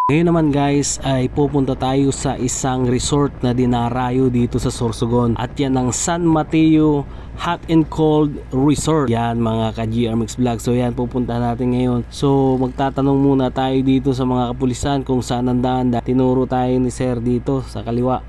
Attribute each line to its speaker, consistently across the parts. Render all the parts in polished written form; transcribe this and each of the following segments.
Speaker 1: Ngayon naman guys ay pupunta tayo sa isang resort na dinarayo dito sa Sorsogon, at yan ang San Mateo Hot and Cold Resort. Yan mga ka-GRMX Vlog. So yan pupunta natin ngayon. So magtatanong muna tayo dito sa mga kapulisan kung saan ang daan. Tinuro tayo ni sir dito sa kaliwa.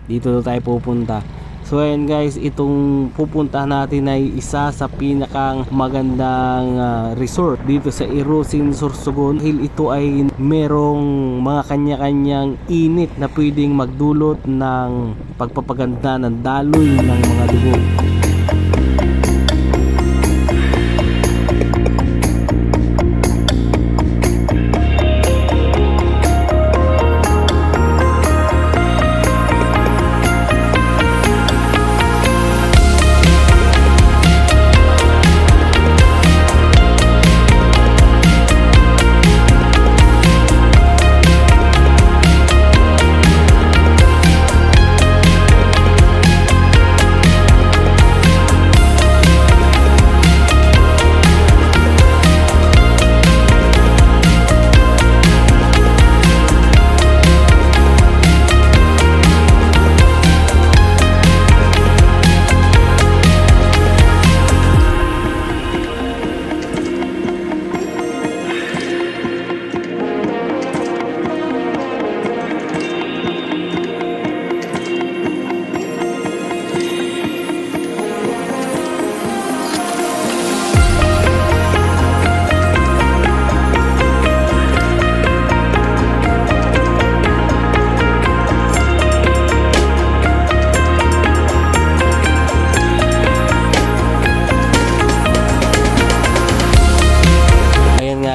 Speaker 1: Dito tayo pupunta. So ayan guys, itong pupuntahan natin ay isa sa pinakang magandang resort dito sa Irosin, Sorsogon. Dahil ito ay merong mga kanya-kanyang init na pwedeng magdulot ng pagpapaganda ng daloy ng mga dugo.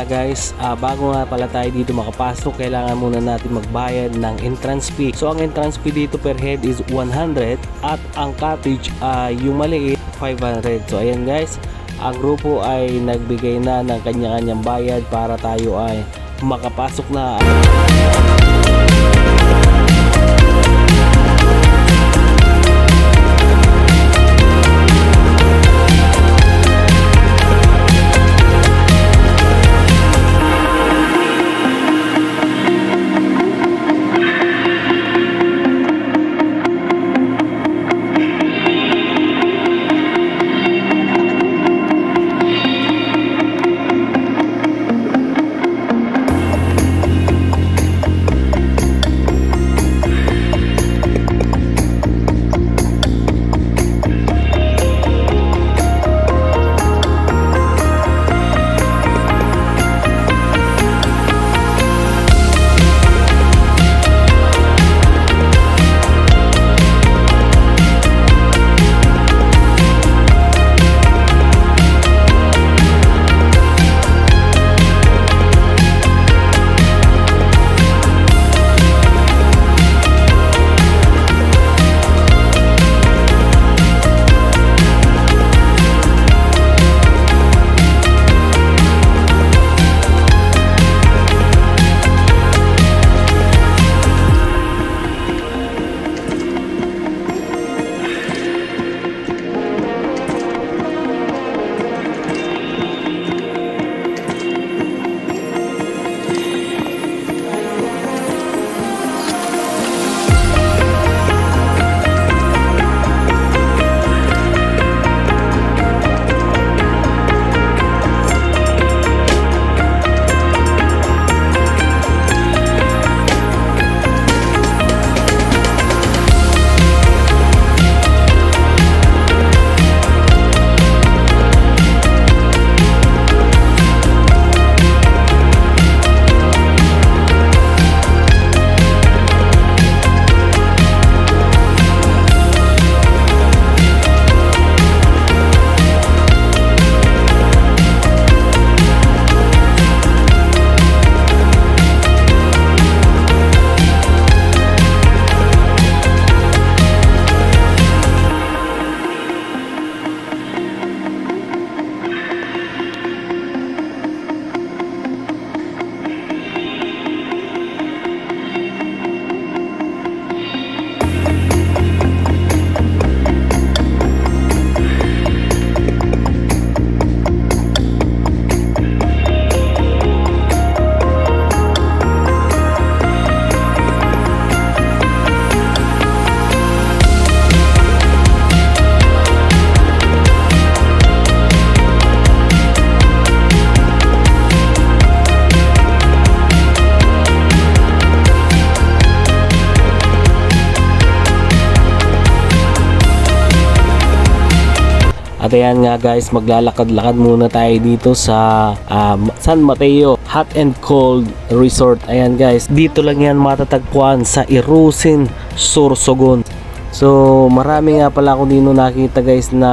Speaker 1: Guys, bago nga pala tayo dito makapasok, kailangan muna natin magbayad ng entrance fee. So ang entrance fee dito per head is 100 at ang cottage yung maliit 500. So ayan guys, ang grupo ay nagbigay na ng kanya-kanyang bayad para tayo ay makapasok na. At ayan nga guys, maglalakad-lakad muna tayo dito sa San Mateo Hot and Cold Resort. Ayan guys, dito lang yan matatagpuan sa Irusin, Sorsogon. So marami nga pala ako dito nakita guys na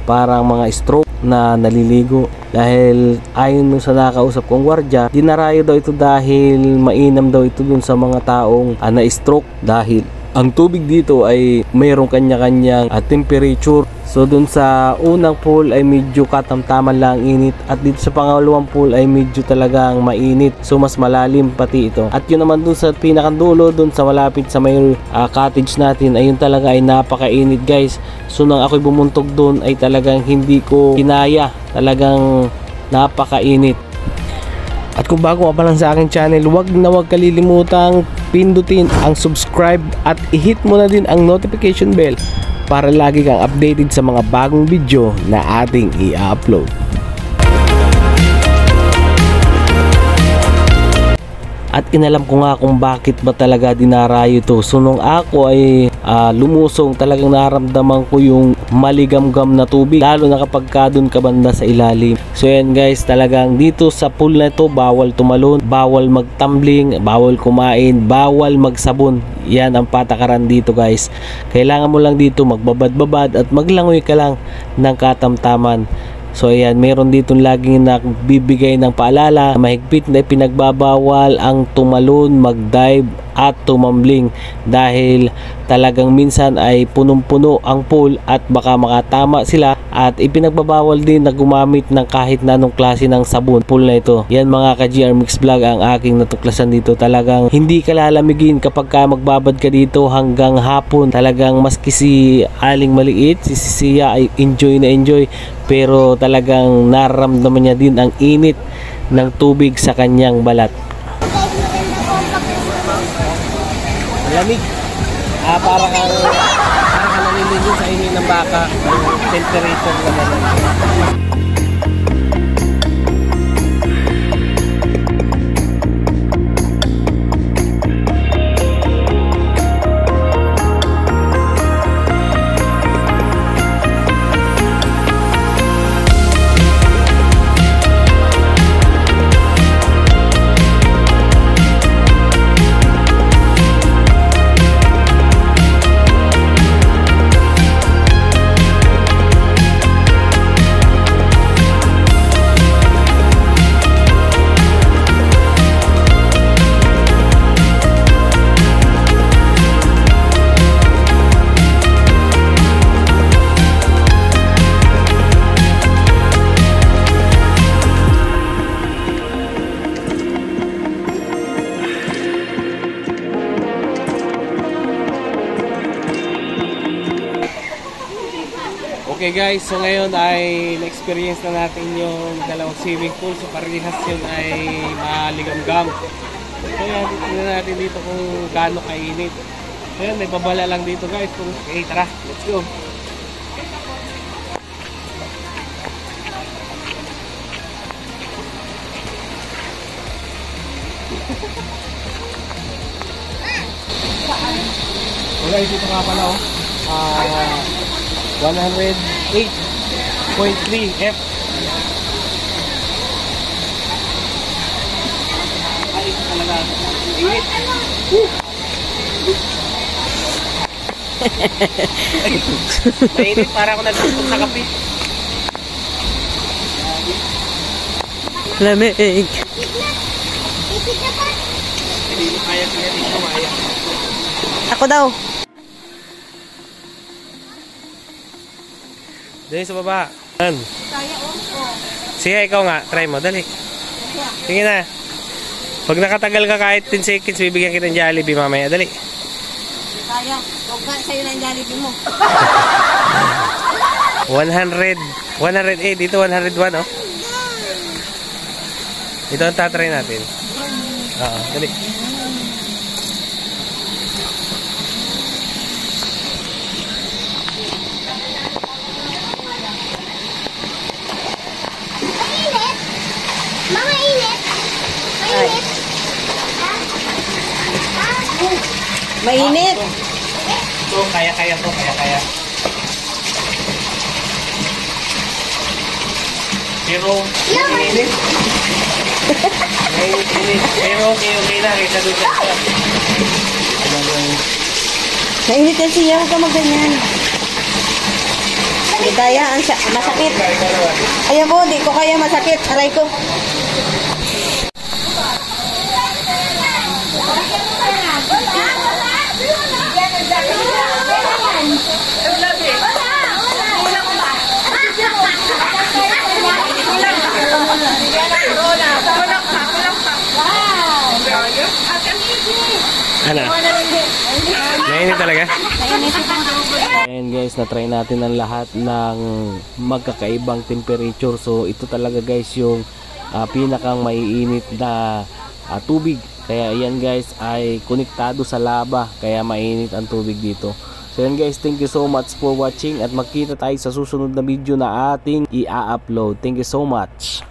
Speaker 1: parang mga stroke na naliligo. Dahil ayon sa nakausap kong gwardiya, dinarayo daw ito dahil mainam daw ito dun sa mga taong na-stroke. Dahil ang tubig dito ay mayroong kanya-kanyang temperature. So dun sa unang pool ay medyo katamtaman lang init, at dito sa pangalawang pool ay medyo talagang mainit. So mas malalim pati ito. At yun naman dun sa pinakandulo, dun sa malapit sa may cottage natin, ayun talaga ay napakainit guys. So nang ako'y bumuntog dun ay talagang hindi ko kinaya. Talagang napakainit. At kung bago ka pa lang sa aking channel, huwag kalilimutang pindutin ang subscribe at i-hit mo na din ang notification bell para lagi kang updated sa mga bagong video na ating i-upload. At inalam ko nga kung bakit ba talaga dinarayo ito. So nung ako ay lumusong, talagang naramdaman ko yung maligamgam na tubig, lalo na kapag dun ka banda sa ilalim. So yan guys, talagang dito sa pool na ito, bawal tumalon, bawal magtumbling, bawal kumain, bawal magsabon. Yan ang patakaran dito guys. Kailangan mo lang dito magbabad-babad at maglangoy ka lang ng katamtaman. So ayan, meron dito laging nagbibigay ng paalala, mahigpit na pinagbabawal ang tumalon, mag-dive at tumambling dahil talagang minsan ay punong-puno ang pool at baka makatama sila, at ipinagbabawal din na gumamit ng kahit na anong klase ng sabon pool na ito. Yan mga ka-GR Mix Vlog ang aking natuklasan dito. Talagang hindi ka lalamigin kapag ka magbabad ka dito hanggang hapon. Talagang maski si Aling Maliit, si Sia ay enjoy na enjoy, pero talagang nararamdaman niya din ang init ng tubig sa kanyang balat. Lamig. Para kang naniligo sa inyo ng baka. Temperature naman. Okay guys, so ngayon ay na-experience na natin yung dalawang swimming pool. So parehas yun ay maligamgam. So yan, tingnan natin dito kung gaano kainit. So yan, may babala lang dito guys. Okay, tara, let's go. So guys, dito nga pala 108.3 F. Ay, talaga. Init. Mainit, para ako nagtutok sa kape.
Speaker 2: Lamig.
Speaker 1: Hindi mo kaya siya dito, Maya.
Speaker 2: Ako daw.
Speaker 1: Dali sa baba. Sige, ikaw nga. Try mo. Dali. Sige na. Pag nakatagal ka kahit 10 seconds, bibigyan kita ng Jollibee mamaya. Dali.
Speaker 2: Kaya. Huwag ka sa'yo na yung Jollibee mo.
Speaker 1: 100. 108. Dito 101, oh. Ito ang tatry natin. Oo. Dali.
Speaker 2: Mainit.
Speaker 1: So, kaya-kaya to. Kaya-kaya. Pero, mainit. Mainit. Pero, okay na. Kaysa doon sa isa.
Speaker 2: Mainit yan siya, huwag ka magganyan. Hindi kaya, masakit. Ayan po, di ko kaya masakit. Aray ko.
Speaker 1: Ano? Mainit talaga? Ayan guys, na-try natin ang lahat ng magkakaibang temperature. So ito talaga guys yung pinakang maiinit na tubig. Kaya ayan guys ay konektado sa lava. Kaya mainit ang tubig dito. So ayan guys, thank you so much for watching. At magkita tayo sa susunod na video na ating i-upload. Thank you so much.